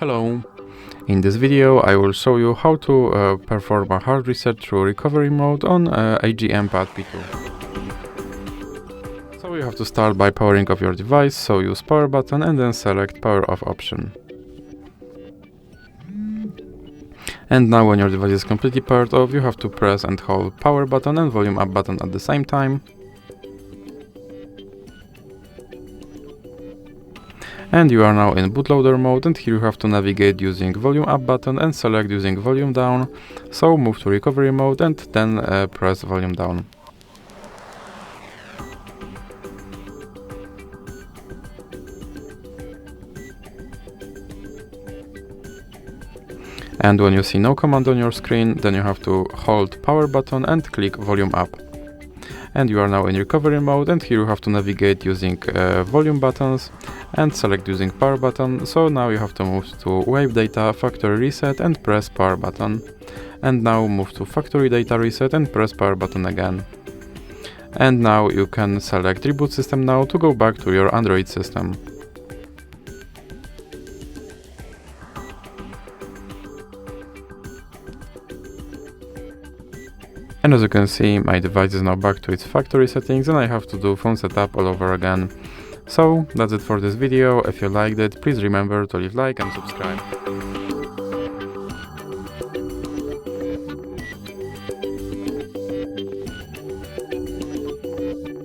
Hello! In this video I will show you how to perform a hard reset through recovery mode on AGM Pad P2. So you have to start by powering off your device, so use power button and then select power off option. And now when your device is completely powered off, you have to press and hold power button and volume up button at the same time. And you are now in bootloader mode, and here you have to navigate using volume up button and select using volume down. So move to recovery mode and then press volume down. And when you see no command on your screen, then you have to hold power button and click volume up. And you are now in recovery mode, and here you have to navigate using volume buttons and select using power button. So now you have to move to wave data factory reset and press power button. And now move to factory data reset and press power button again. And now you can select reboot system now to go back to your Android system. And as you can see, my device is now back to its factory settings and I have to do phone setup all over again. So that's it for this video. If you liked it, please remember to leave a like and subscribe.